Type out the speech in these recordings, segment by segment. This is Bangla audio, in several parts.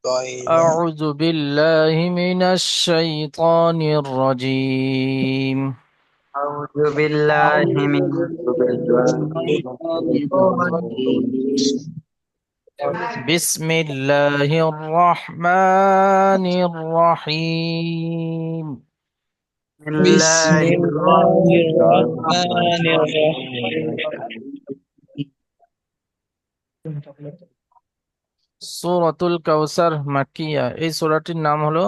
أعوذ بالله من الشيطان الرجيم أعوذ بالله من بسم الله الرحمن الرحيم الله بسم الله الرحمن সূরাতুল কাউসার মাক্কিয়া। এই সূরাটির নাম হলো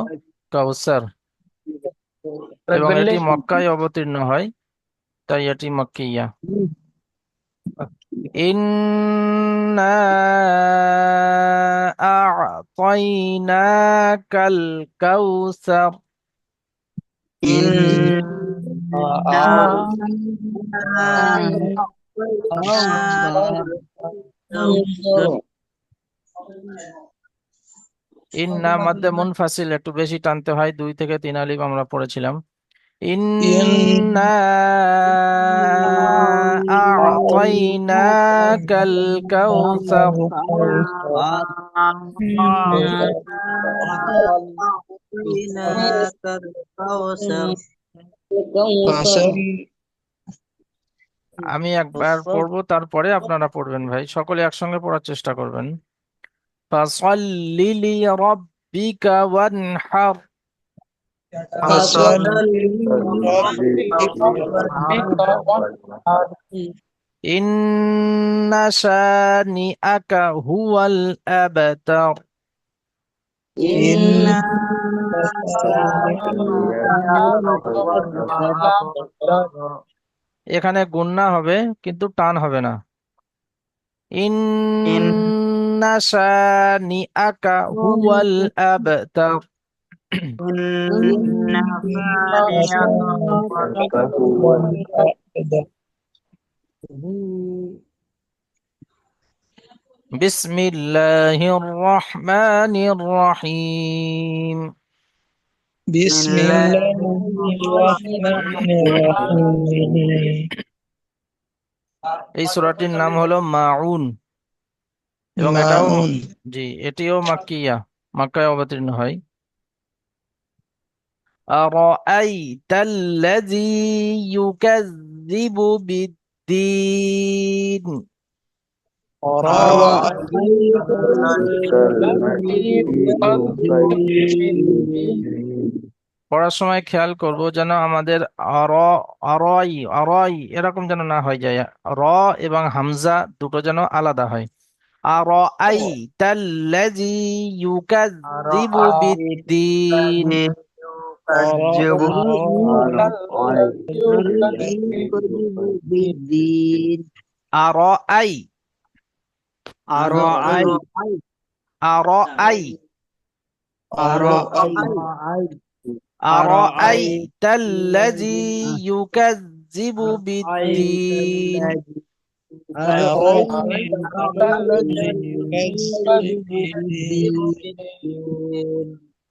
কাউসার এবং এটি মক্কায় অবতীর্ণ হয়, তাই এটি মাক্কিয়া। ইন্না আ'তাইনাকাল কাউসার। إنا ইন্না মাদ্দে মুনফাসিল, একটু বেশি টানতে হয়, 2 থেকে 3 আলিফ আমরা পড়েছিলাম। إن ইন্না আ'তাইনাকাল কাউসার। فصل আমি একবার পড়বো, তারপরে আপনারা পড়বেন ভাই, সকলে একসঙ্গে পড়ার চেষ্টা করবেন। ফাসাল্লি লিরাব্বিকা ওয়ানহার। فصل لربك وانحر ইন্না শানিআকা হুয়াল আবতার। إن شانئك هو الأبتر এখানে গুন্না হবে কিন্তু টান হবে না। ইন্না শানিআকা হুয়াল আবতার। إن شانئك هو الأبتر বিসমিল্লাহির রহমানির রহিম। بسم الله الرحمن الرحيم এই সূরাটির নাম হলো মাউন এবং এটাও মাউন এটিও মাক্কিয়া, মক্কায় অবতীর্ণ হয়। আরাআইতাল্লাযী ইউকাযযিবু বিদ্দীন। أرأيت الذي পড়ার সময় খেয়াল করব যেন আমাদের আর আরই আরই এরকম যেন না হয়ে যায়, র এবং হামজা দুটো যেন আলাদা হয়। আরাআইতাল্লাযী ইউকাযযিবু বিদ্দীন। আরাআই আরাআই আরাআইতাল্লাযী ইউকাযযিবু বিদ্দীন।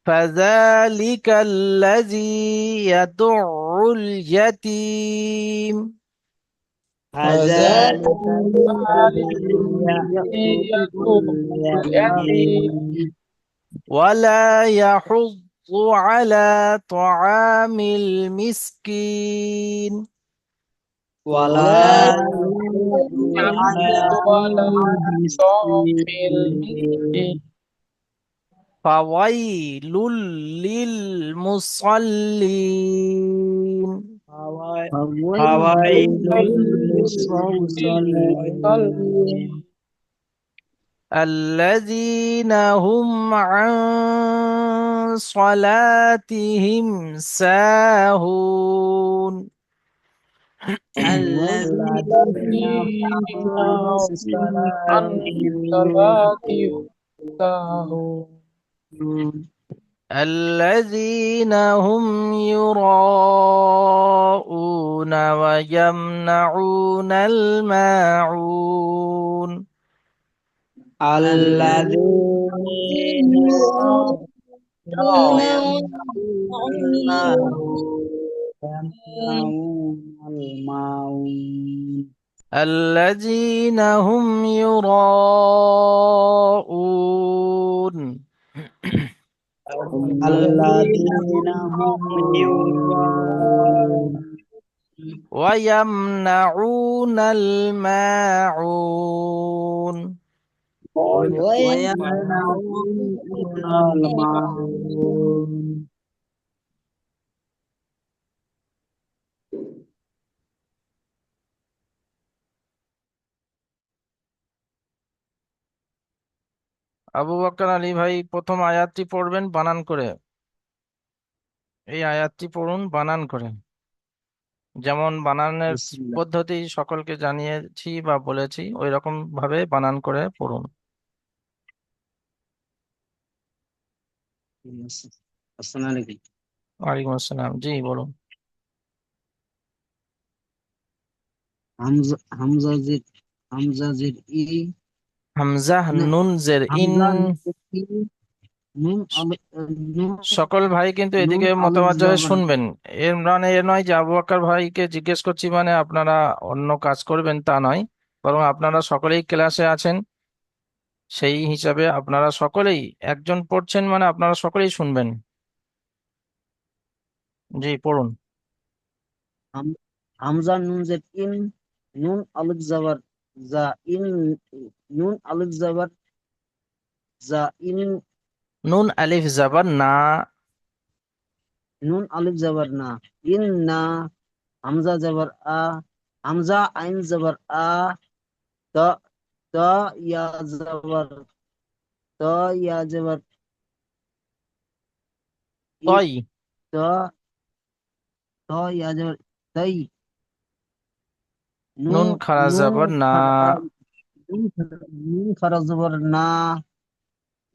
فذلك الذي يدع اليتيم فذلك ولا يحض على طعام المسكين ولا فويل للمصلين فويل للمصلين الذين هم عن صلاتهم ساهون الذين عن صلاتهم ساهون الذين هم يراءون ويمنعون الماعون الذين يمنعون الماعون الذين هم يراءون الذين هم هم يراءون ويمنعون الماعون. ويمنعون الماعون আবু বকর আলী ভাই প্রথম আয়াতটি পড়বেন বানান করে। এই আয়াতটি পড়ুন বানান করে। যেমন বানানের বিসমিল্লাহ পদ্ধতি সকলকে জানিয়েছি বা বলেছি, ওই রকম ভাবে বানান করে পড়ুন। আসসালামু আলাইকুম ওয়ালাইকুম আসসালাম, জি বলুন। হামজা হামজা জির হামজা জির ই হামজা না নুন জের ইন। হামজা জির ই নুন নুন সকল ভাই কিন্তু নুন এদিকে আলিফ মতবাজ্য হয়ে জবর শুনবেন। এর মানে এ নয় যে আবু বকর ভাইকে জিজ্ঞেস করছি মানে আপনারা অন্য কাজ করবেন, তা নয়। বরং আপনারা সকলেই ক্লাসে আছেন, সেই হিসাবে আপনারা সকলেই, একজন পড়ছেন মানে আপনারা সকলেই শুনবেন। জি পড়ুন। হামজা নুন জের ইন নুন আলিফ জবর জা ইন নুন আলিফ জবর জা ইন নুন আলিফ জাবার না। নুন আলিফ জবর না ইন না হামজা জবর আ হামজা আইন জবর আ ত ত ইয়া জবর ত ইয়া জবর ই তয়। ত ত ইয়া জবর তাই নু নুন খারা নুন জাবার না। নুন খারা জবর না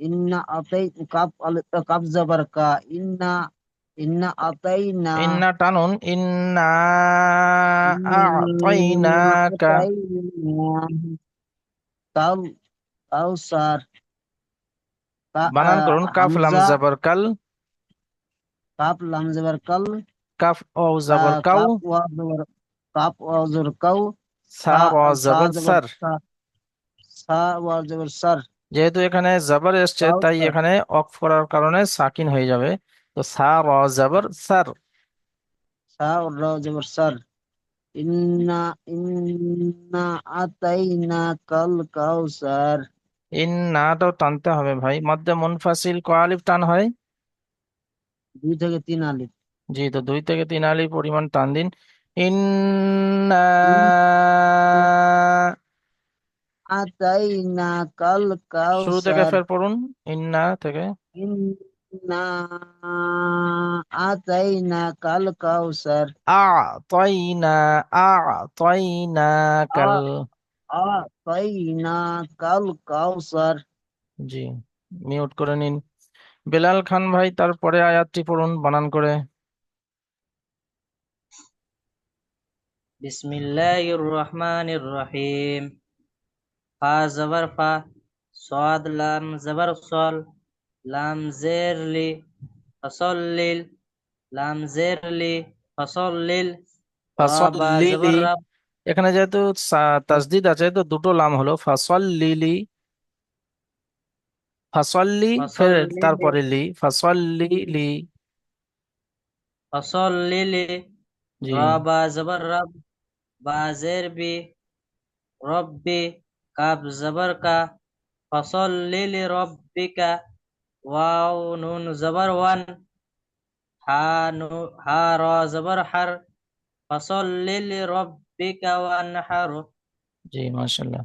ইন্না আতাই কাপ কাপ জবর কা ইন্না ইন্না আতাই না ইন্না টানুন, ইন্না ইন্না আতাইনাকা। আতাই কাউ কাউসার বানান করুন, কাফ লাম হামজা জাবার কাল। কাপ লাম জবর কাল কাফ ও জাবার কাউ। কাপ ওয়া জবর কাপ ওয়া জবর কাউ সা সা র সা জাবার জবর সার। সা সা ওয়া জবর সার যেহেতু এখানে জাবার এসছে তাই কাউসার এখানে অফ করার কারণে সাকিন হয়ে যাবে। তো সা র জাবার সার। সা র জবর সার ইন্না ইন্না আতাইনা কাল কাউসার ইন নাটাও টানতে হবে ভাই, মধ্যে মুনফাসিল ক আলিফ টান হয়। 2 থেকে 3 আলিফ জি, তো 2 থেকে 3 আলিফ পরিমাণ টান দিন। ইন্না। আতাইনা কাল শুরু থেকে কাউসার ফের পড়ুন, ইন্না থেকে। ইন্না আতাইনা কাল কাউসার আ তয়না, আ তয়না আ কাল। আতাইনা কাল কাউসার জি, মিউট করে নিন। বেলাল খান ভাই তারপরে আয়াতটি পড়ুন বানান করে। বিসমিল্লাহির রহমানির রহিম। ফা জবর ফা, সাদ লাম জবর সল, লাম জের লি, ফসল্লিল, লাম জের লি, ফসল্লিল, রা বা ফাসল্লিলি। জবর রাব, এখানে যেহেতু তাসদিদ আছে তো দুটো লাম হলো, ফাসল্লিলি। ফাসল্লি ফের ফসল্লিলি, তারপরে লি, ফাসল্লিলি। ফসল্লিলি, জি। রা বা জবর রাব, বা জের বি, রব্বি, কাব জবর কা, ফসল্লিলি রব্বিকা, ওয়াও নুন জবর ওয়ান, হা নু হা র জবর হার, ফসল্লি লিরব্বিকা ওয়ানহার। জি মাশাল্লাহ।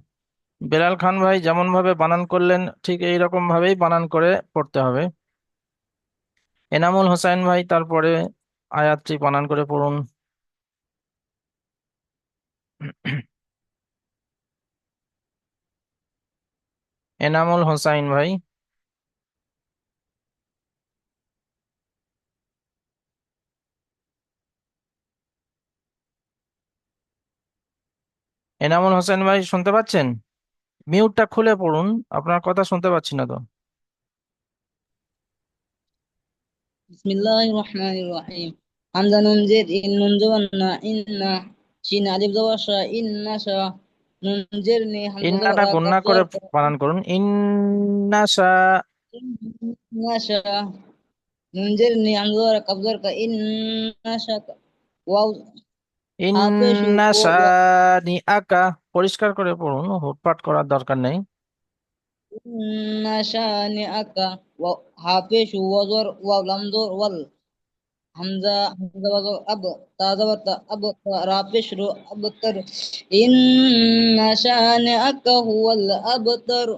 বেলাল খান ভাই যেমন ভাবে বানান করলেন ঠিক এই রকম ভাবেই বানান করে পড়তে হবে। এনামুল হোসেন ভাই তারপরে আয়াতটি বানান করে পড়ুন। এনামুল হোসাইন ভাই। এনামুল হোসেন ভাই শুনতে পাচ্ছেন? মিউটটা খুলে পড়ুন, আপনার কথা শুনতে পাচ্ছি না তো। বিসমিল্লাহির রহমানির রহিম হামজা নুন জের ইন নুন জবর না ইন্না শিন আলিফ জবর শা ইন্না শা নুন জের নে হামজা জবর ইন্নাটা আ কাফ গুন্না করে জবর কা বানান করুন, ইন্নাশা। নাশা নুনজের নি হামজা কবজর কা ইন নাশা ওয়াও হাফেশ ইন্না শানি আকা, পরিষ্কার করে পড়ুন, হুটপাট করার দরকার নেই। নাশা নি আকা হাফেশ ওয়াজর ওয়াও লামজর ওয়াল হামজা হামজা ওয়াজর আব তা জবর তা আব তা রাফেশ রু আবতর ইন নাশা নি আকা হুয়াল আবতর।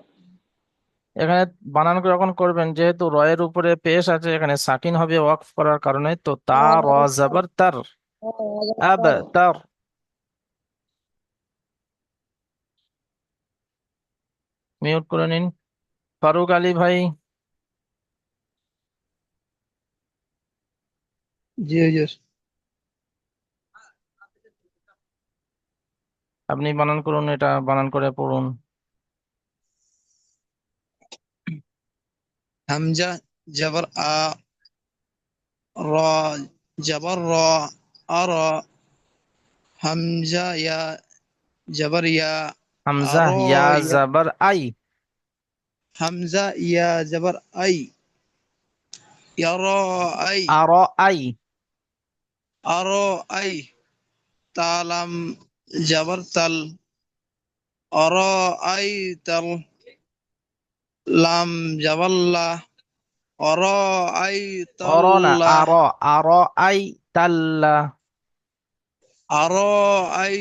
এখানে বানান যখন করবেন, যেহেতু রয়ের উপরে পেশ আছে, এখানে সাকিন হবে ওয়াকফ করার কারণে, তো তা র জবর তার, আব তার। মিউট করে নিন ফারুক আলী ভাই। জি হুজুর। আপনি বানান করুন, এটা বানান করে পড়ুন। হামজা জবর আ, র জবর র, আর, হামজা ইয়া জবর ইয়া, হামজা আর ইয়া ইয়া, জবর আই, হামজা ইয়া জবর আই, ইয়ার আই, আর আই, আর আই, তালাম জবর তাল, আর আই তাল, লাম জবর লা, আর আই অর না, তাল্লা, আর, আর আই তাল্লা, আর আই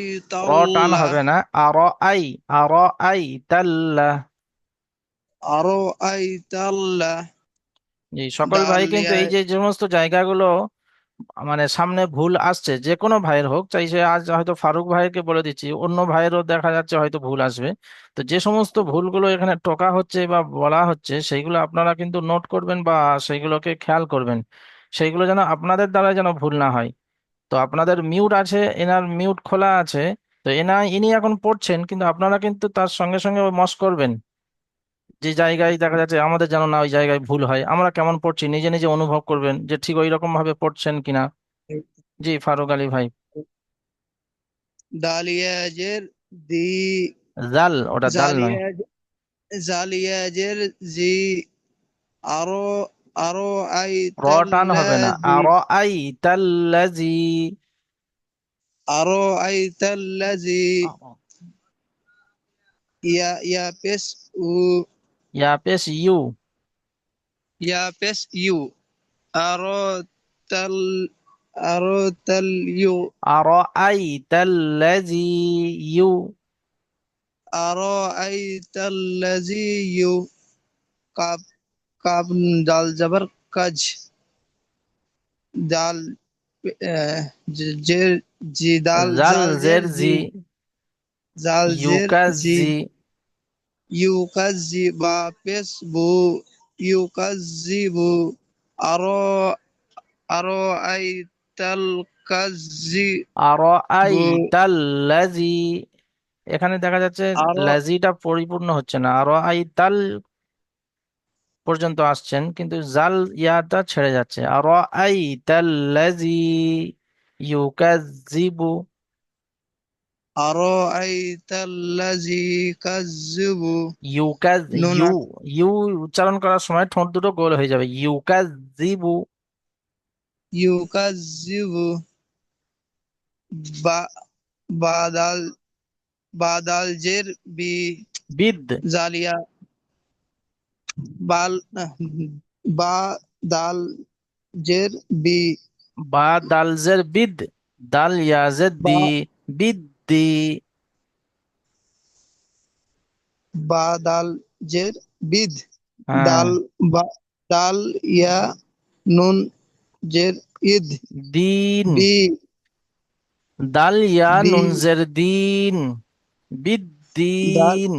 র টান তাল্লা, হবে না, আর আই, আর আই তাল্লা। আর আই তাল্লা, জি, সকল ভাই কিন্তু ডালিয়া। এই যে যে সমস্ত জায়গাগুলো মানে সামনে ভুল আসছে, যে কোনো ভাইয়ের হোক, চাই সে আজ হয়তো ফারুক ভাইকে বলে দিচ্ছি, অন্য ভাইয়েরও দেখা যাচ্ছে হয়তো ভুল আসবে। তো যে সমস্ত ভুলগুলো এখানে টোকা হচ্ছে বা বলা হচ্ছে, সেইগুলো আপনারা কিন্তু নোট করবেন বা সেইগুলোকে খেয়াল করবেন, সেইগুলো যেন আপনাদের দ্বারা যেন ভুল না হয়। তো আপনাদের মিউট আছে, এনার মিউট খোলা আছে, তো ইনি এখন পড়ছেন, কিন্তু আপনারা কিন্তু তার সঙ্গে সঙ্গে মস করবেন, যে জায়গায় দেখা যাচ্ছে আমাদের যেন না ওই জায়গায় ভুল হয়, আমরা কেমন পড়ছি নিজে নিজে অনুভব করবেন যে ঠিক ওই রকম ভাবে পড়ছেন কিনা। জি ফারুক আলী ভাই। দালিয়া জের দি, জাল, ওটা দাল নয়। জালিয়া জালিয়া জের জি, আরো আরো আই র টান হবে না, তাল্লাজি, আর আই তাল্লাজি। আরো আই তাল্লাজি, ইয়া ইয়া পেস উ, ইয়া পেশ ইউ, ইয়া পেস ইউ, আরো তাল, আরো তাল ইউ, আর আই তাল্লাজি ইউ, আরো আই তাল্লাজি ইউ, কাব কাব দাল জবর কাজ, দাল জের জি, দাল জাল জাল জের জের জি, জি, জাল জের জি, ইউকাজি, ইউকাজি বা পেস বু, ইউকাজিবু, আরো আরো আই তাল কাজি আর আই বু, তাল্লাজি। এখানে দেখা যাচ্ছে আরো লাজিটা পরিপূর্ণ হচ্ছে না, আর আই তাল পর্যন্ত আসছেন, কিন্তু জাল ইয়াটা ছেড়ে যাচ্ছে, আর আই তাল্লাজি ইউকাজিবু। আরো আই তাল্লাজি কাজিবু, ইউকাজ, নুন ইউ, ইউ উচ্চারণ করার সময় ঠোঁট দুটো গোল হয়ে যাবে, ইউকাজিবু। ইউকাজিবু, বা বাদাল বাদাল জের বি, বিদ, জালিয়া বাল, বা দাল জের বি, বা দালজের বিদ, দাল ইয়াজের বা দি, বিদ্দি। বা দাল জের বিদ, হ্যাঁ, দাল বা দাল ইয়া নুন জের ইদ, দিন, বি, দাল ইয়া বি, নুনজের দিন, দাল বিদ্দিন,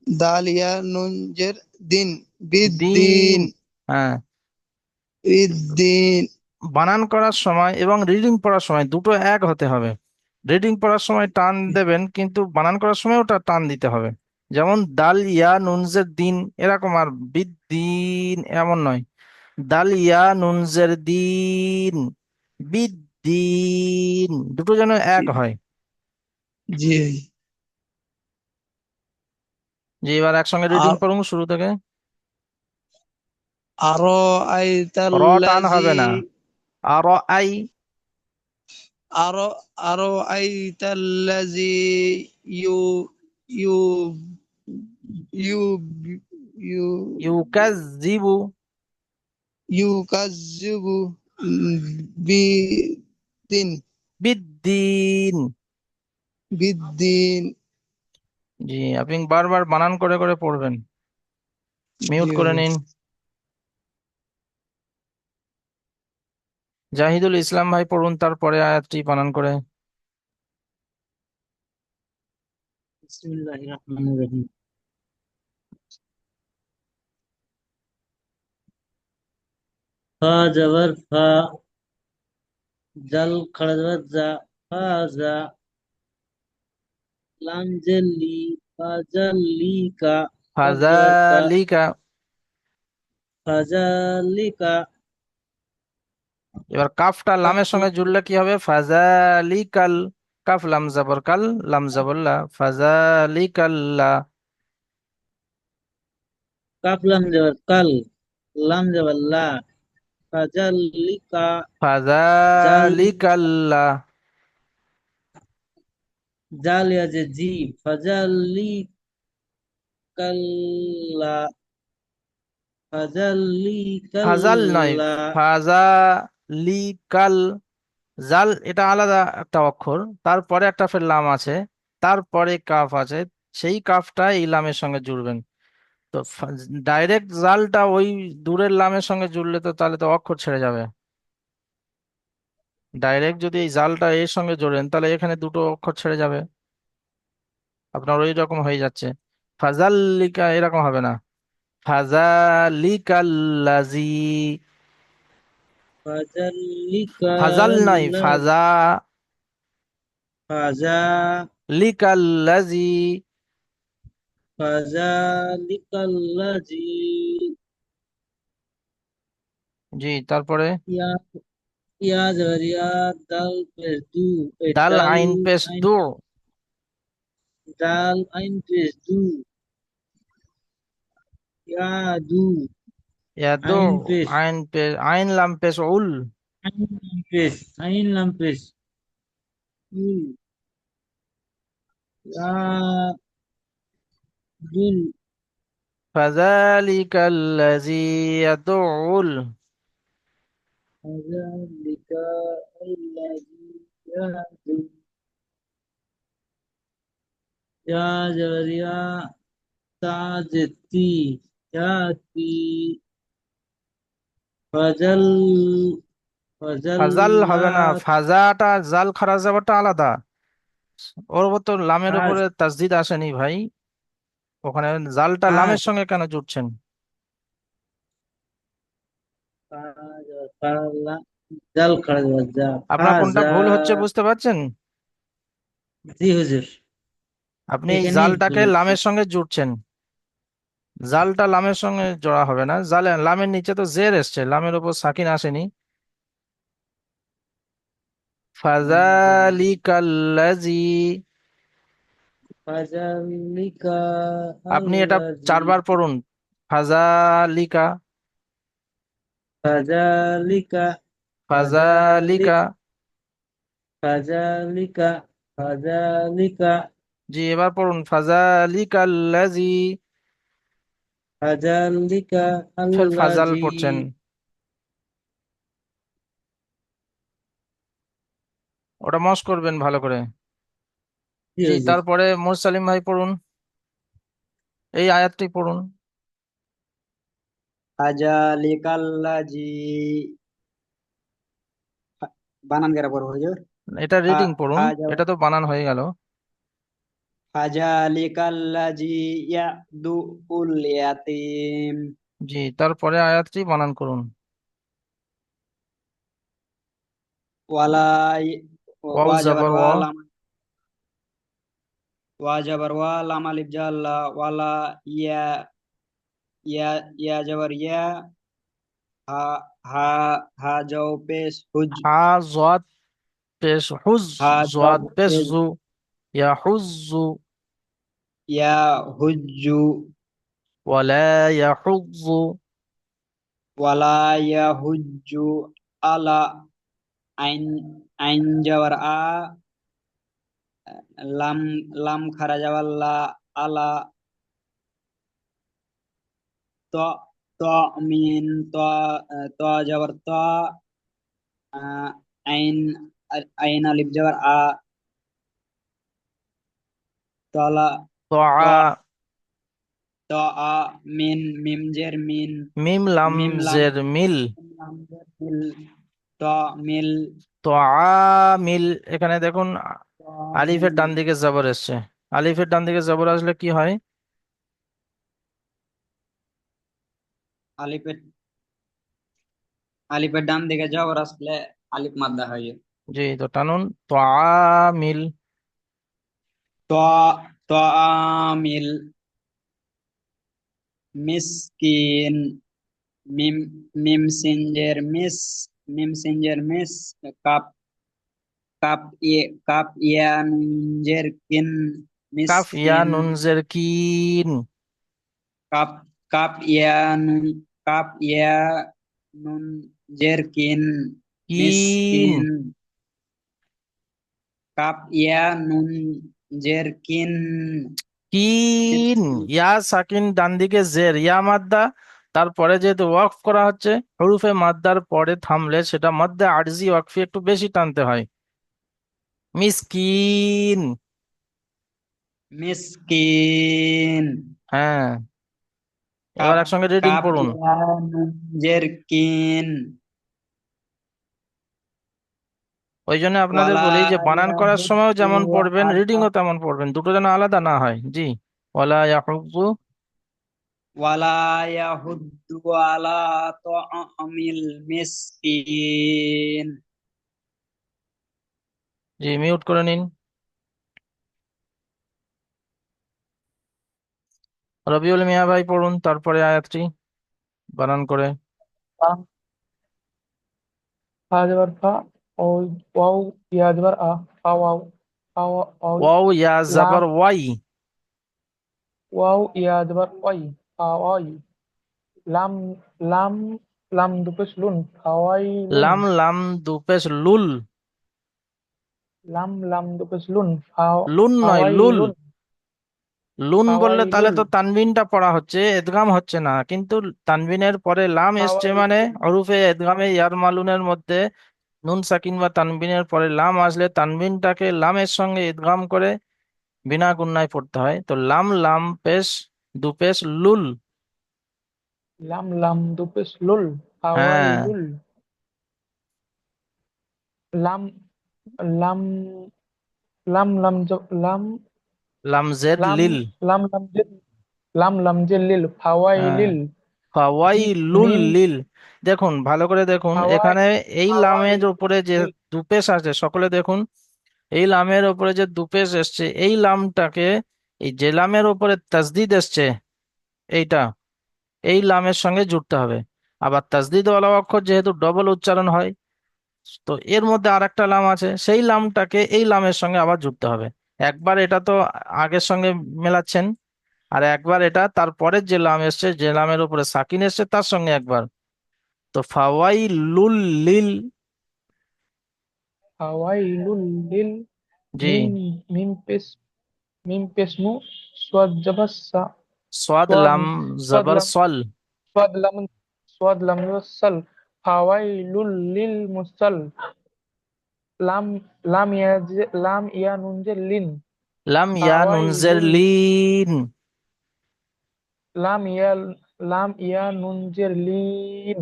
দাল ইয়া নুন জের দিন, দিন। বিদ্দিন, হ্যাঁ, ইদ্দিন। বানান করার সময় এবং রিডিং পড়ার সময় দুটো এক হতে হবে। রিডিং পড়ার সময় টান দেবেন, কিন্তু বানান করার সময় ওটা টান দিতে হবে। যেমন দাল ইয়া নুনজের দিন এরকম, আর বিদ্দিন এমন নয়। দাল ইয়া নুনজের দিন, বিদ্দিন, দুটো যেন এক হয়। জি। যে এবার একসঙ্গে রিডিং আর করুন শুরু থেকে। أرأيت র টান হবে الذي না, আর আই। أرأيت الذي يو يو يو يو ইউকাজ্জিবু يكذب بالدين বিদ্দিন। بالدين জি, আপনি বারবার বানান করে করে পড়বেন। মিউট জি করে হুজুর। নিন। জাহিদুল ইসলাম ভাই পড়ুন তারপরে আয়াতটি বানান করে। বিসমিল্লাহির রহমানির রহিম। ফা জবর ফা, জাল খড় জবর জা, ফাজা, লাম জের লি, ফাজালিকা, কাফ জবর কা, ফাজালিকা। ফাজালিকা, এবার কাফটা কাফ লামের সঙ্গে লাম, জুড়লে কি হবে? ফাজালিকাল। কাফ লাম জবর কাল, লাম জবর লা, ফাজালিকাল্লা। কাফ লাম জবর কাল, লাম জবর লা, ফাজালিকা, জাল, ফাজালিকাল্লা। জাল ইয়াজে জি, ফাজালিকাল্লা, ফাজাল নয়, ফাজালিকাল্লা, ফাজালিকাল। জাল এটা আলাদা একটা অক্ষর, তারপরে একটা ফের লাম আছে, তারপরে কাফ আছে। সেই কাফটা এই লামের সঙ্গে জুড়বেন। তো ডাইরেক্ট জালটা ওই দূরের লামের সঙ্গে জুড়লে তো তাহলে তো অক্ষর ছেড়ে যাবে। ডাইরেক্ট যদি এই জালটা এর সঙ্গে জোড়েন তাহলে এখানে দুটো অক্ষর ছেড়ে যাবে। আপনার ওই রকম হয়ে যাচ্ছে। ফাজাল্লিকা এরকম হবে না। ফাজালিকাল্লাজি। ফাজাল নয়, ফাজালিকাল্লা, ফাজা, লিকাল্লাজি। ফাজালিকাল্লাজি, জি, তারপরে ইয়া, ইয়া জবরিয়া, দাল পেশ দু, এই দাল দাল আইন পেশ আইন, দু। দাল আইন পেশ দু, ইয়া দু, ইয়াদু। আইন পেশ, আইন পেশ, আইন লাম পেশ উল। আইন লাম পেশ, আইন লাম পেশ, উল, ইয়া দুল, ফাজালিকাল্লাজি ইয়াদুল। ফাজালিকাল্লাজি, ইয়া দু, ইয়া জবরিয়া, তাজতি, ইয়াতি, ফাজাল, ফাজাল হবে না, ফাজাল্লাত, ফাজাটা জাল খারা যাবারটা আলাদা। ওর উপর তো লামের ফাজ, উপরে তাসদিদ আসেনি ভাই। ওখানে জালটা ফাজ, লামের সঙ্গে কেন জুড়ছেন? ফাজ, ফালা, জাল খাড়া যা, আপনার কোনটা ফাজা, ভুল হচ্ছে বুঝতে পারছেন? জি হুজুর, আপনি এই এখানেই ভুল জালটাকে হচ্ছে। লামের সঙ্গে জুড়ছেন। জালটা লামের সঙ্গে জোড়া হবে না। জালে লামের নিচে তো জের এসছে, লামের উপর সাকিন আসেনি। ফাজালিকাল্লাজি। ফাজালিকা আপনি এটা আল্লাজি, 4বার পড়ুন। ফাজালিকা। ফাজালিকা, ফাজালিক, ফাজালিকা। ফাজালিকা, ফাজালিকা, জি, এবার পড়ুন ফাজালিকাল্লাজি। ফাজালিকা ফের ফাজাল আল্লাজি। পড়ছেন। ওটা মস করবেন ভালো করে। জি জি, হুজুর। তারপরে মুরসালিম ভাই পড়ুন, এই আয়াতটি পড়ুন। ফাজালিকাল্লাজি, বানান কেরা পড়বো হুজুর? এটা রিডিং পড়ুন, হাজা, এটা তো বানান হয়ে গেল। ফাজালিকাল্লাজি ইয়াদুল ইয়াতিম, জি, তারপরে আয়াতটি বানান করুন। ওয়ালা ওয়াও ওয়া জাবার জবর ওয়া ও। লাম, ওয়া জাবার ওয়া লাম আলিফ জাল্লা, ওয়ালা ইয়া, ইয়া, ইয়া জাবার ইয়া, হা, হা, হা যাও পেশ হুজ, হা জোয়াদ পেশ হুজ। হা যাও জোয়াদ পেশ পেশ জু। ইয়া হুজ্জু। ইয়া হুজ্জু, ওয়ালা ইয়াহুজ্জু। ওয়ালা ইয়াহুজ্জু আলা আইন আইন যাওয়ার লাম লাম খারা যাওয়ার আলা ত ত মিন ত যাওয়ার আহ, আইন আইন আলিফ যাওয়ার তলা ত তোয়া, ত মিন মিম জের মিন মিম লাম মিম লাম জের মিল, মিম লাম জের মিল ত মিল তোয়া মিল। এখানে দেখুন ত আলিফের মিল ডান দিকে জবর এসছে। আলিফের ডান দিকে জবর আসলে কি হয়? আলিফের আলিফের ডান দিকে জবর আসলে আলিফ মাদ্দা হয় জি, তো টানুন, তোয়া মিল। ত ত মিল মিসকিন মিম মিম সিনজের মিস কাপ কাপ ইয়া নুনজের কিন কাফ ইয়া মিসকিন নুন জের কিন, কাপ কাপ ইয়া নুন কাপ ইয়া নুন জের কিন কিন, মিসকিন কাপ ইয়া নুন জের কিন কিন। মিসকিন ইয়া সাকিন ডান দিকে জের, ইয়া মাদ্দা, তারপরে যেহেতু ওয়াকফ করা হচ্ছে, হরুফে মাদ্দার পরে থামলে সেটা মধ্যে আরজি ওয়াকফি একটু বেশি টানতে হয়। মিসকিন। মিসকিন হ্যাঁ, এবার কাপ একসঙ্গে রিডিং কাপ পড়ুন। ইয়া নুন জের কিন ওই জন্য আপনাদের ওয়ালা বলি যে বানান করার সময়ও ইয়াহুদ্দু যেমন পড়বেন, আলা রিডিংও তেমন পড়বেন, দুটো যেন আলাদা না হয়। জি, ওয়ালা ইয়াহুযু। ওয়ালা ইয়াহুদ্দু আলা তাআমিল মিসকিন জি, মিউট করে নিন। রবিউল মিয়া ভাই পড়ুন তারপরে আয়াতটি বানান করে। فا فا زبر فا أو واو يا زبر فا واو فا واو ওয়াও ইয়া لام জাবার ওয়াই, واو يا زبر واي فا واي لام لام لام دوبس لون فوايلون লাম লাম দুপেশ লুল, لام لام دوبس لون লুন নয় লুল। فوايلون লুন বললে তাহলে فوايلول তো তানবিনটা পড়া হচ্ছে, এদগাম হচ্ছে না, কিন্তু তানবিনের পরে লাম এসছে মানে فوايلون হরুফে এদগামে ইয়ার মালুনের মধ্যে নুন সাকিন বা তানবিনের পরে লাম আসলে তানবিনটাকে লামের সঙ্গে ইদগাম করে বিনা গুণনায় পড়তে হয়। তো লাম লাম পেশ দুপেশ লুল। لام لام دوبس لول হ্যাঁ, فوايلول لام لام لام لام لام লাম জেড لام লিল। لام لام جل لام لام جل হ্যাঁ, فوايلل ফাওয়াই লুল মিম লিল। দেখুন, ভালো করে দেখুন হাওয়াই এখানে এই হাওয়াই লামের উপরে যে লিল দুপেশ আছে, সকলে দেখুন এই লামের উপরে যে দুপেশ এসছে, এই লামটাকে, এই যে লামের উপরে তাসদিদ এসছে এইটা, এই লামের সঙ্গে জুড়তে হবে। আবার তাসদিদ ওয়ালা অক্ষর যেহেতু ডবল উচ্চারণ হয়, তো এর মধ্যে আর একটা লাম আছে, সেই লামটাকে এই লামের সঙ্গে আবার জুড়তে হবে। একবার এটা তো আগের সঙ্গে মেলাচ্ছেন, আর একবার এটা তারপরের যে লাম এসছে, যে লামের উপরে সাকিন এসছে তার সঙ্গে একবার। তো ফাওয়াই লুল লিল। হাওয়াইলুল লিল জি, মিম মিম পেশ মিম পেশ মু সোয়াদ জাবাসা সোয়াদ সোয়াদ লাম সোয়াদ জবর লাম সল। সোয়াদ লাম সোয়াদ লাম ইউসাল হাওয়াইলুল লিল মুসাল লাম লাম ইয়া নুন জে লিন লাম ইয়া নুনজের হাওয়াইলুল লিন। লাম ইয়া লাম ইয়া নুন জে লিন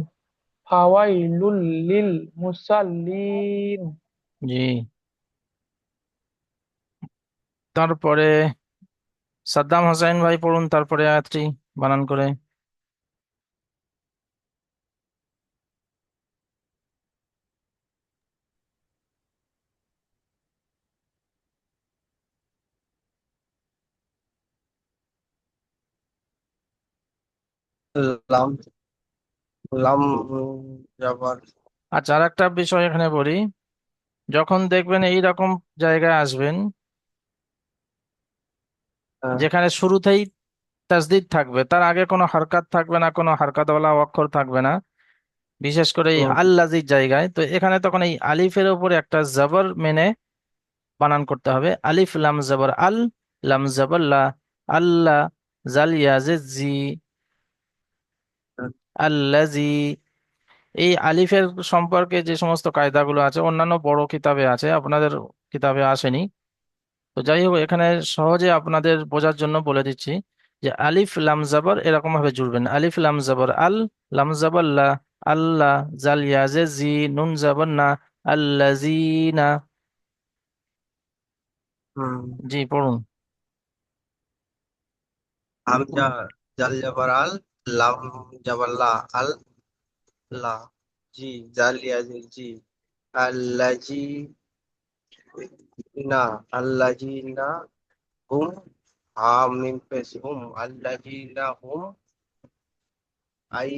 হাওয়াইলুল লিল মুসাল্লিন জি, তারপরে সাদ্দাম হোসেন ভাই পড়ুন তারপরে আয়াতটি বানান করে। লাম লাম যাবার আচ্ছা, আর একটা বিষয় এখানে বলি, যখন দেখবেন এই রকম জায়গায় আসবেন যেখানে শুরুতেই তাসদিদ থাকবে, তার আগে কোনো হারকাত থাকবে না, কোনো হারকাতওয়ালা অক্ষর থাকবে না, বিশেষ করে এই হুম, আল্লাজির জায়গায়। তো এখানে তখন এই আলিফের উপরে একটা জবর মেনে বানান করতে হবে। আলিফ লাম জবর আল, লাম জবর লা, আল্লাহ, জাল ইয়াজে জি, আল্লাজি। এই আলিফের সম্পর্কে যে সমস্ত কায়দাগুলো আছে অন্যান্য বড় কিতাবে আছে, আপনাদের কিতাবে আসেনি। তো যাই হোক, এখানে সহজে আপনাদের বোঝার জন্য বলে দিচ্ছি যে আলিফ লাম জবর এরকম ভাবে জুড়বেন। আলিফ লাম জবর আল, লাম জবর লা, আল্লাহ, জাল ইয়াজে জি, নুন জবর না, আল্লাজিনা। হুম। জি পড়ুন। হামজা জাল জাবার আল, লাম জাবার লা, আল লা, জি জালিয়া জি, আল্লাজি না, আল্লাজি না, হুম, হামিম পেশ হুম, আল্লাজি না হুম, আই,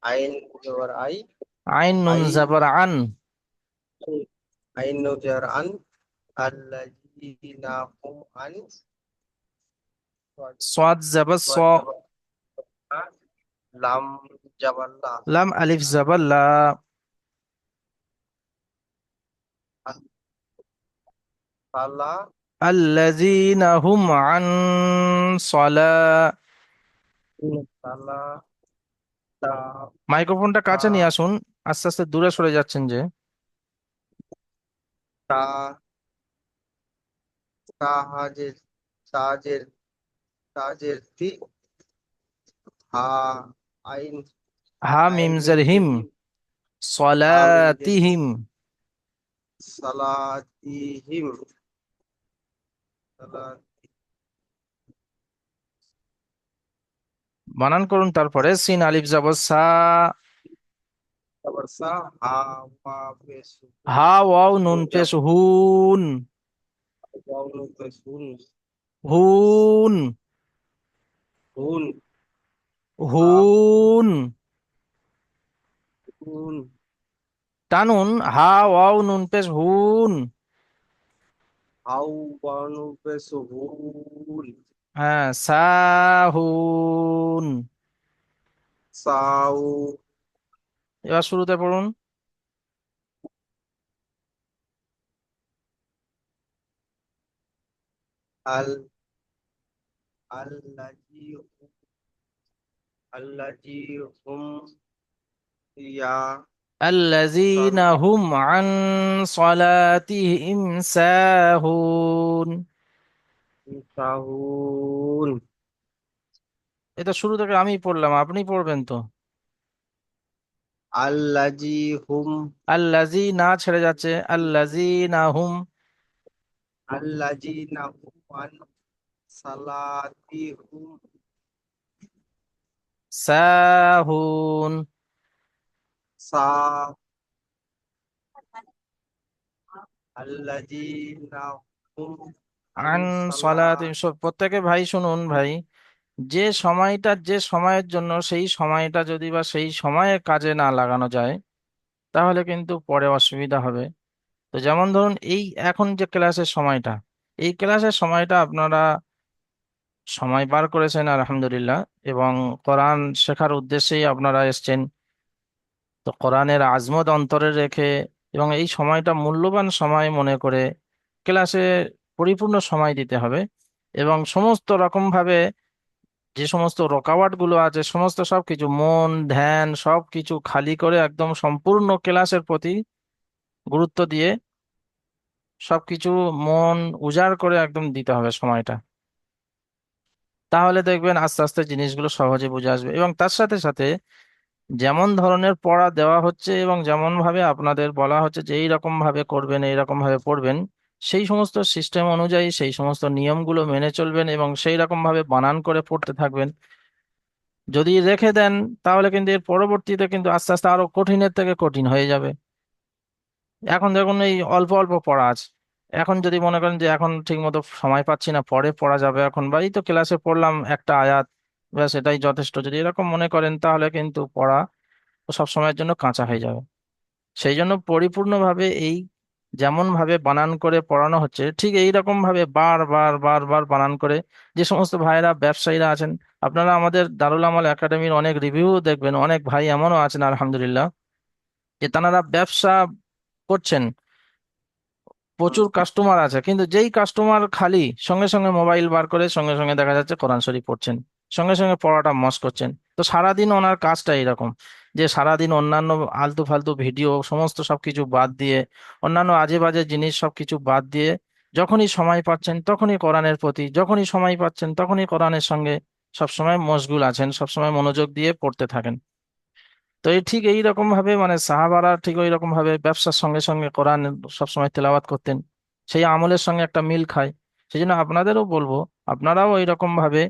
আইন জাবার আই, আইন নুন আই, জবর আন, আইন জাবার আন, আল্লাজি না হুম আন, সাদ জবর স, ওয়াজ জাবার আ, লাম জাবার লা, লাম আলিফ জবর লা, সালা, আল্লাযীনা হুম আন সলা। সালা, তা, মাইক্রোফোনটা তা, কাছে নিয়ে আসুন, আস্তে আস্তে দূরে সরে যাচ্ছেন যে। তা, তাহাজের, তাজের, তাজের তি, হা, আইন, হা আইন মিম জের মিম জের হিম, হিম, হামিম জের হিম, সলাতিহিম। সালাতিহিম, সালাত, বানান করুন তারপরে সিন আলিফ জবর সা, তারপর সা, হা, ওয়া, পেশ, হুন, হা ওয়াও নুন নুন পেশ যাব, হুন, ওয়াও নুন পেশ হুন, হুন, হুন, হা, হুন। হুন, টানুন, হা ওয়াও নুন পেশ হুন। হাউ, ওয়া নুন পেশ হুন, হ্যাঁ, সাহুন। সাউ, এবার শুরুতে পড়ুন। আল, আল্লাজি, আল্লাজি হুম, ইয়া, الذين সাল, هم عن صلاتهم ساهون। সাহুন, এটা শুরু থেকে আমি পড়লাম, আপনি পড়বেন তো। আল্লাজি হুম, আল্লাজি না ছেড়ে যাচ্ছে, আল্লাজি না হুম আল্লাজি না হুম আন সালাতি হুম, সাহুন। সা, আল্লাজি না হুম আন আন সালাত, সলাতিহিম। প্রত্যেকে ভাই শুনুন ভাই, যে সময়টা যে সময়ের জন্য, সেই সময়টা যদি বা সেই সময়ে কাজে না লাগানো যায় তাহলে কিন্তু পরে অসুবিধা হবে। তো যেমন ধরুন এই এখন যে ক্লাসের সময়টা, এই ক্লাসের সময়টা আপনারা সময় বার করেছেন আলহামদুলিল্লাহ, এবং কোরআন শেখার উদ্দেশ্যেই আপনারা এসেছেন। তো কোরআনের আজমত অন্তরে রেখে এবং এই সময়টা মূল্যবান সময় মনে করে ক্লাসে পরিপূর্ণ সময় দিতে হবে। এবং সমস্ত রকম ভাবে যে সমস্ত রোকাওয়াট গুলো আছে সমস্ত সবকিছু মন ধ্যান সবকিছু খালি করে একদম সম্পূর্ণ ক্লাসের প্রতি গুরুত্ব দিয়ে সবকিছু মন উজাড় করে একদম দিতে হবে সময়টা। তাহলে দেখবেন আস্তে আস্তে জিনিসগুলো সহজে বুঝে আসবে। এবং তার সাথে সাথে যেমন ধরনের পড়া দেওয়া হচ্ছে এবং যেমন ভাবে আপনাদের বলা হচ্ছে যে এই রকম ভাবে করবেন এই রকম ভাবে পড়বেন, সেই সমস্ত সিস্টেম অনুযায়ী সেই সমস্ত নিয়মগুলো মেনে চলবেন এবং সেই রকম ভাবে বানান করে পড়তে থাকবেন। যদি রেখে দেন তাহলে কিন্তু এর পরবর্তীতে কিন্তু আস্তে আস্তে আরো কঠিনের থেকে কঠিন হয়ে যাবে। এখন দেখুন এই অল্প অল্প পড়া আছে, এখন যদি মনে করেন যে এখন ঠিক মতো সময় পাচ্ছি না পরে পড়া যাবে এখন, বা এই তো ক্লাসে পড়লাম একটা আয়াত, ব্যাস এটাই যথেষ্ট, যদি এরকম মনে করেন তাহলে কিন্তু পড়া সব সময়ের জন্য কাঁচা হয়ে যাবে। সেই জন্য পরিপূর্ণভাবে এই যেমন ভাবে বানান করে পড়ানো হচ্ছে ঠিক এই রকম ভাবে বারবার বারবার বানান করে, যে সমস্ত ভাইয়েরা ব্যবসায়ীরা আছেন আপনারা আমাদের দারুল আমাল একাডেমির অনেক রিভিউ দেখবেন, অনেক ভাই এমনও আছেন আলহামদুলিল্লাহ যে তারা ব্যবসা করছেন, প্রচুর কাস্টমার আছে, কিন্তু যেই কাস্টমার খালি সঙ্গে সঙ্গে মোবাইল বার করে সঙ্গে সঙ্গে দেখা যাচ্ছে কোরআন শরীফ পড়ছেন, সঙ্গে সঙ্গে পড়াটা মস করছেন। তো সারাদিন ওনার কাজটা এরকম যে সারাদিন অন্যান্য আলতু ফালতু ভিডিও সমস্ত সবকিছু বাদ দিয়ে, অন্যান্য আজে বাজে জিনিস সবকিছু বাদ দিয়ে, যখনই সময় পাচ্ছেন তখনই কোরআনের প্রতি, যখনই সময় পাচ্ছেন তখনই কোরআনের সঙ্গে সবসময় মশগুল আছেন, সবসময় মনোযোগ দিয়ে পড়তে থাকেন। তো এই ঠিক এই রকম ভাবে মানে সাহাবারা ঠিক ওই রকম ভাবে ব্যবসার সঙ্গে সঙ্গে কোরআন সবসময় তেলাওয়াত করতেন, সেই আমলের সঙ্গে একটা মিল খায়। সেই জন্য আপনাদেরও বলবো আপনারাও ওই রকম ভাবে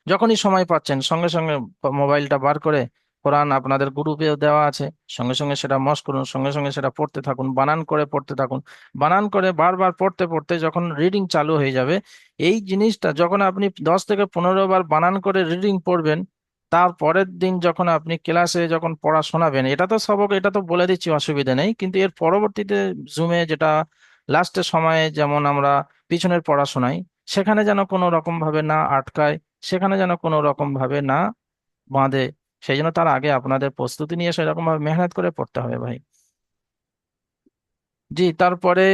যখনই সময় পাচ্ছেন সঙ্গে সঙ্গে মোবাইলটা বার করে কোরআন আপনাদের গ্রুপেও দেওয়া আছে, সঙ্গে সঙ্গে সেটা মস করুন, সঙ্গে সঙ্গে সেটা পড়তে থাকুন, বানান করে পড়তে থাকুন। বানান করে বারবার পড়তে পড়তে যখন রিডিং চালু হয়ে যাবে, এই জিনিসটা যখন আপনি 10 থেকে 15 বার বানান করে রিডিং পড়বেন, তার পরের দিন যখন আপনি ক্লাসে যখন পড়া শোনাবেন, এটা তো সবক, এটা তো বলে দিচ্ছি অসুবিধা নেই, কিন্তু এর পরবর্তীতে জুমে যেটা লাস্টের সময়ে যেমন আমরা পিছনের পড়া শোনাই, সেখানে যেন কোনো রকম ভাবে না আটকায়, সেখানে যেন কোনো রকম ভাবে না বাঁধে। সেই জন্য তার আগে আপনাদের প্রস্তুতি নিয়ে সেরকম ভাবে মেহনত করে পড়তে হবে ভাই। জি, তারপরে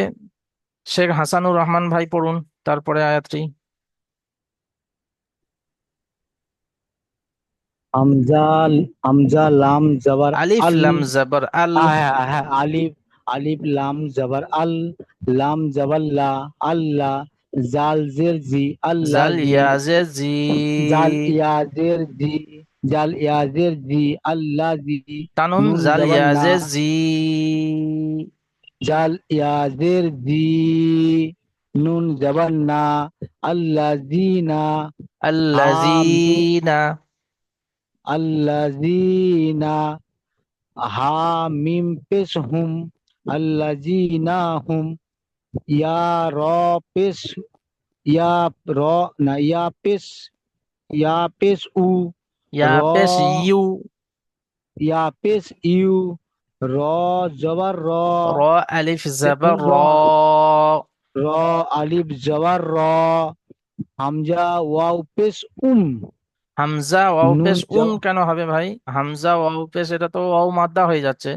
শেখ হাসানুর রহমান ভাই পড়ুন তারপরে আয়াতটি। হামজা, হামজা লাম জবর আলিফ আল। লাম জবর আল। হ্যাঁ হ্যাঁ, আলিফ, আলিফ লাম জবর আল, লাম জবর লা, আল্লাহ, জাল জের জি, আল্লাহ জাল জি, ইয়াজে জি। জাল ইয়াজের জি, জাল ইয়াজের জি, আল্লাহ জি, টানুন নুন জাল জবর না, ইয়াজে জি। জাল ইয়াজের জি, নুন জবর না, আল্লাহ জি না, আমি, আল্লাযীনা। আল্লাহ জি না, হা মিম পেশ হুম, আল্লাহ জি না হুম, ইয়া র পেশ, ইয়া র না, ইয়া পেশ উ, ইয়া র, পেশ ইউ। ইয়া পেশ ইউ, র জবর র, র আলিফ জবর দেখুন র। র, র আলিফ জবর র, হামজা ওয়াও পেশ হামজা ওয়াও নুন পেশ কেন হবে ভাই? হামজা ওয়াও পেশ এটা তো ওয়াও মাদ্দা হয়ে যাচ্ছে,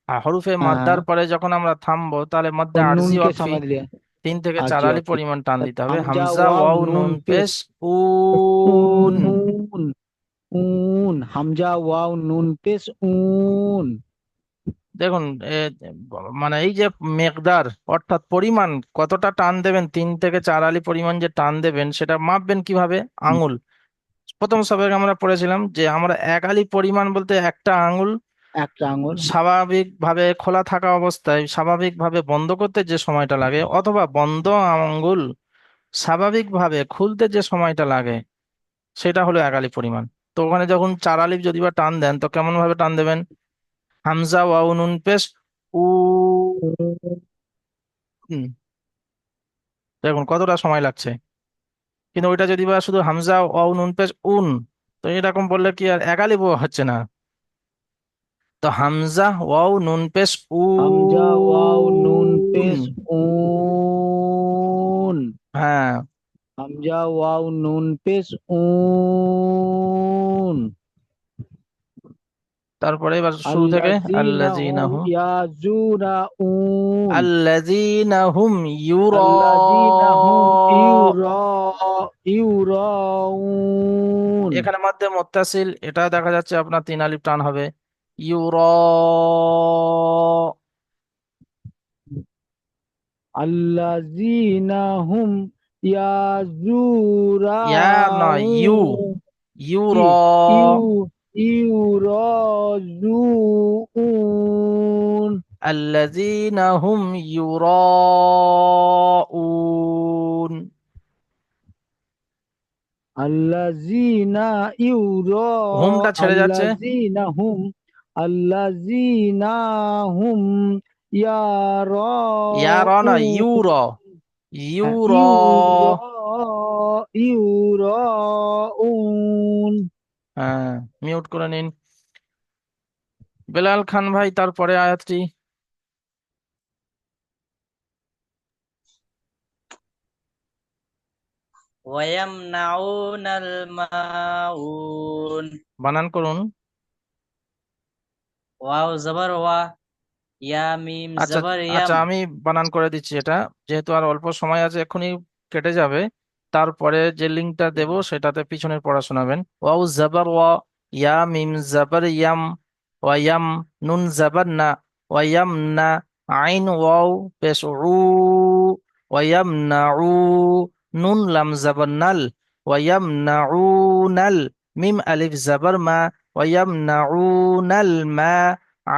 আর হরফে মাদ্দার পরে যখন আমরা থামবো তাহলে মধ্যে और আরজি नून के ওয়াকফি सामने दिया। 3 থেকে 4 अच्छा আলি अच्छा, পরিমাণ টান দিতে হবে। हमजा হামজা वाव ওয়াও नून নুন पेश, পেশ উন। ऊन, ऊन, हमजा वाव नून पेश ऊन। দেখুন মানে এই যে মেকদার অর্থাৎ পরিমাণ কতটা টান দেবেন, 3 থেকে 4 আলি পরিমাণ যে টান দেবেন সেটা মাপবেন কিভাবে? আঙুল। প্রথম সবাইকে আমরা পড়েছিলাম যে আমরা 1 আলি পরিমাণ বলতে একটা আঙুল একটা আঙুল। স্বাভাবিকভাবে খোলা থাকা অবস্থায় স্বাভাবিকভাবে বন্ধ করতে যে সময়টা লাগে, অথবা বন্ধ আঙ্গুল স্বাভাবিকভাবে খুলতে যে সময়টা লাগে, সেটা হলো 1 আলি পরিমাণ। তো ওখানে যখন 4 আলিফ যদি বা টান দেন তো কেমন ভাবে টান দেবেন? হামজা ওয়াও নুন পেশ উ। হুম, দেখুন কতটা সময় লাগছে। কিন্তু ওইটা যদি বা শুধু হামজা ওয়াও নুন পেশ উন, তো এরকম বললে কি আর 1 আলিফ হচ্ছে না? তো হামজা ওয়াও নুন পেশ हमजा वाव नून উন। पेश ऊन, হ্যাঁ, हमजा वाव नून पेश ऊन। তারপরে এবার শুরু থেকে अल्लज़ीना আল্লাযীনা हुम হুম, याजुराऊन, আল্লাযীনা হুম ইউরা। अल्लज़ीना हुम युराऊन, এখানে মধ্যে মুত্তাসিল, এটা দেখা যাচ্ছে আপনার 3 আলিফ টান হবে। ইউরা। अल्लज़ीना हुम ইয়া নয় ইউ, याजुराऊन, ইউরা। ইউ, ইউরাজুউন, আল্লাযীনা হুম ইউরাউন। আল্লাযীনা ইউরা, হুমটা ছেড়ে যাচ্ছে। আল্লাযীনা হুম, আল্লাযীনা হুম ইয়া র নয় ইয়ারাউন, ইউর, ইউর। ইউরা, ইউরাউন। হ্যাঁ, মিউট করে নিন। বেলাল খান ভাই তারপরে আয়াতটি। ويمنعون الماعون বানান করুন। ওয়াও জবর ওয়া ইয়া মিম আচ্ছা জবর আচ্ছা, ইয়াম আমি বানান করে দিচ্ছি এটা, যেহেতু আর অল্প সময় আছে, এখনই কেটে যাবে। তারপরে যে লিঙ্কটা দেব সেটাতে পিছনের পড়া শোনাবেন। ওয়াও জাবার ওয়া, ইয়া মিম জাবার ইয়াম, ওয়ায়াম, নুন জাবার না, ওয়ায়াম না, আইন ওয়াও পেশ উ, ওয়ায়াম না উ, নুন লাম জাবার নাল, ওয়ায়াম না উ নাল, মিম আলিফ জাবার মা, ওয়ায়াম না উ নাল মা,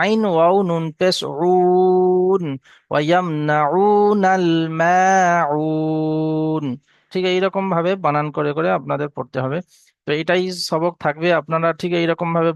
আইন ওয়াও নুন পেশ উন, ওয়ায়ামনাউনাল মাউন। ঠিক এইরকম ভাবে বানান করে করে আপনাদের পড়তে হবে। তো এটাই সবক থাকবে, আপনারা ঠিক এইরকম ভাবে